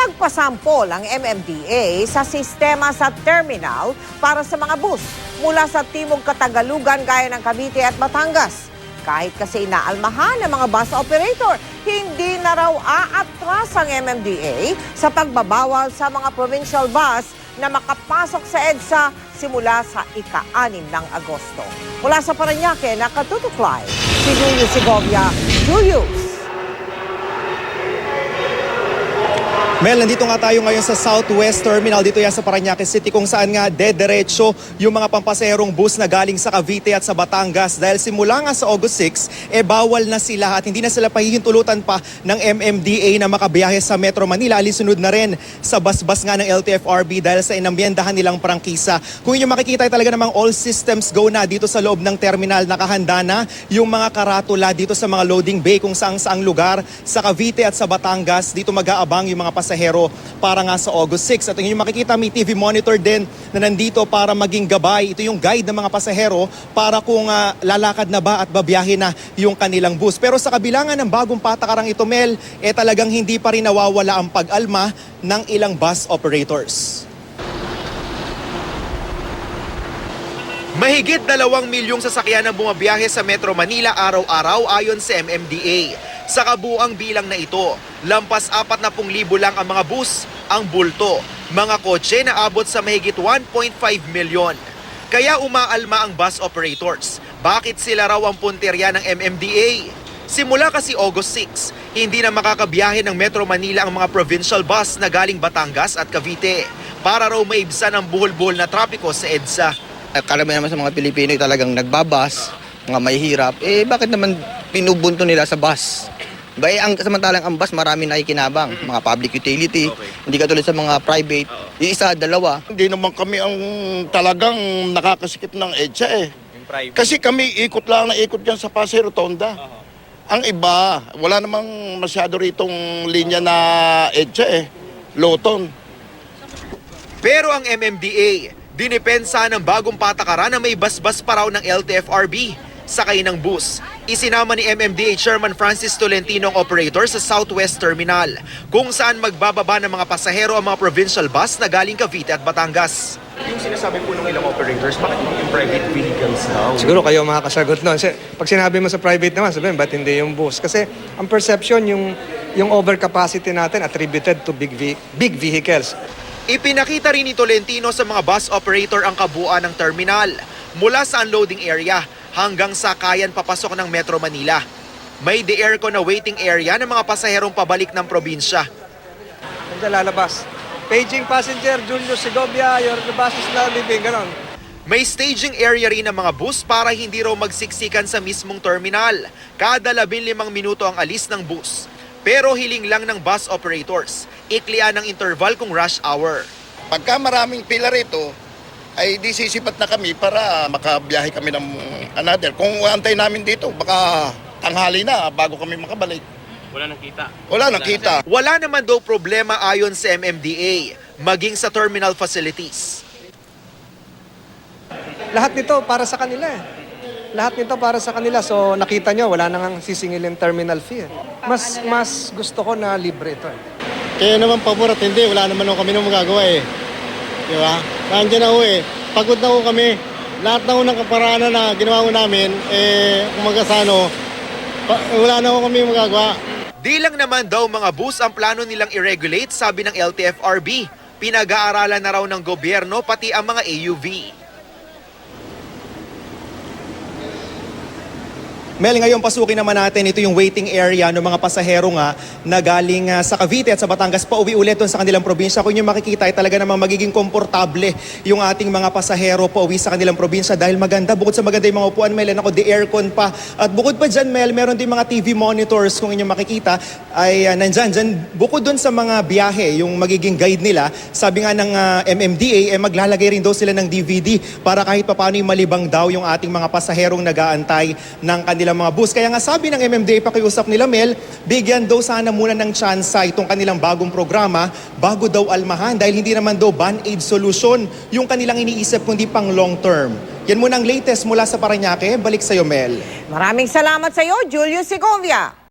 Nagpasampol ang MMDA sa sistema sa terminal para sa mga bus mula sa Timog Katagalugan gaya ng Cavite at Batangas. Kahit kasi inaalmahan ng mga bus operator, hindi na raw aatras ang MMDA sa pagbabawal sa mga provincial bus na makapasok sa EDSA simula sa ika-6 ng Agosto. Mula sa Parañaque, nakatutuklay si Julius Segovia. Julius! Mel, nandito nga tayo ngayon sa Southwest Terminal dito yan sa Parañaque City kung saan nga dediretso yung mga pampaserong bus na galing sa Cavite at sa Batangas dahil simula nga sa August 6, bawal na sila at hindi na sila pahihintulutan pa ng MMDA na makabiyahe sa Metro Manila. Alisunod na rin sa bus-bus nga ng LTFRB dahil sa inamyendahan nilang prangkisa. Kung inyo makikita talaga namang all systems go na dito sa loob ng terminal, nakahanda na yung mga karatula dito sa mga loading bay kung saang lugar sa Cavite at sa Batangas. Dito mag-aabang yung mga pasahero para nga sa August 6. At yung makikita may TV monitor din na nandito para maging gabay. Ito yung guide ng mga pasahero para kung lalakad na ba at babiyahe na yung kanilang bus. Pero sa kabilangan ng bagong patakarang ito, Mel, talagang hindi pa rin nawawala ang pag-alma ng ilang bus operators. Mahigit 2 milyong sasakyan ang bumabiyahe sa Metro Manila araw-araw ayon sa MMDA. Sa kabuuang bilang na ito, lampas 40,000 lang ang mga bus, ang bulto, mga kotse na abot sa mahigit 1.5 milyon. Kaya umaalma ang bus operators. Bakit sila raw ang punterya ng MMDA? Simula kasi August 6, hindi na makakabiyahe ng Metro Manila ang mga provincial bus na galing Batangas at Cavite para raw maibsan ang buhol-buhol na trapiko sa EDSA. Karamihan naman sa mga Pilipino talagang nagbabas, mga mahihirap. Bakit naman pinubunto nila sa bus? Samantalang ang bus marami nakikinabang, mga public utility, hindi katulad sa mga private, isa, dalawa. Hindi naman kami ang talagang nakakasikip ng EDSA Kasi kami ikot lang na ikot dyan sa Pasay Rotonda. Ang iba, wala namang masyado ritong linya na EDSA Loton. Pero ang MMDA, dinipensa ng bagong patakaran na may basbas pa raw ng LTFRB sakay ng bus. Isinama ni MMDA Chairman Francis Tolentino ang operator sa Southwest Terminal kung saan magbababa ng mga pasahero ang mga provincial bus na galing Cavite at Batangas. Yung sinasabi po ng ilang operators, bakit hindi yung private vehicles daw? Siguro kayo makakasagot nun. Pag sinabi mo sa private naman, sabihin, ba't hindi yung bus? Kasi ang perception, yung overcapacity natin attributed to big vehicles. Ipinakita rin ni Tolentino sa mga bus operator ang kabuuan ng terminal mula sa unloading area hanggang sa kayan papasok ng Metro Manila. May de-aircon na waiting area ng mga pasaherong pabalik ng probinsya. Kung lalabas, paging passenger, Julius Segovia, your bus is now leaving, ganon. May staging area rin ng mga bus para hindi raw magsiksikan sa mismong terminal. Kada 15 minuto ang alis ng bus. Pero hiling lang ng bus operators, iklian ng interval kung rush hour. Pagka maraming pila rito, ay di sisipat na kami para makabiyahe kami ng another. Kung antay namin dito, baka tanghali na bago kami makabalik. Wala nang kita. Wala nang kita. Wala naman daw problema ayon sa MMDA, maging sa terminal facilities. Lahat nito para sa kanila eh. Lahat nito para sa kanila. So nakita nyo, wala nang sisingilin terminal fee. Mas gusto ko na libre ito eh. Kaya naman paborat, hindi. Wala naman kami nang magagawa eh. Di ba? Nandiyan na pagod na kami. Lahat na ng kaparaanan na ginawa namin, kumagasano, wala na kami magagawa. Di lang naman daw mga bus ang plano nilang i-regulate, sabi ng LTFRB. Pinag-aaralan na raw ng gobyerno pati ang mga AUV. Mel, ngayon pasukin naman natin ito yung waiting area ng mga pasahero nga na galing sa Cavite at sa Batangas pa uwi ulit sa kanilang probinsya. Kung yung makikita ay talaga namang magiging komportable yung ating mga pasahero pa uwi sa kanilang probinsya dahil maganda. Bukod sa maganda yung mga upuan, Mel, the aircon pa. At bukod pa dyan, Mel, meron din mga TV monitors kung inyong makikita ay nandyan. Bukod dun sa mga biyahe, yung magiging guide nila, sabi nga ng MMDA, maglalagay rin daw sila ng DVD para kahit papaano yung malibang daw yung ating mga pasaherong nag-aantay ng kanilang mga bus. Kaya nga sabi ng MMDA, pakiusap nila, Mel, bigyan daw sana muna ng tsansa itong kanilang bagong programa bago daw almahan dahil hindi naman daw band-aid solution yung kanilang iniisip kundi pang long term. Yan muna ang latest mula sa Parañaque. Balik sa'yo, Mel. Maraming salamat sa iyo, Julius Segovia.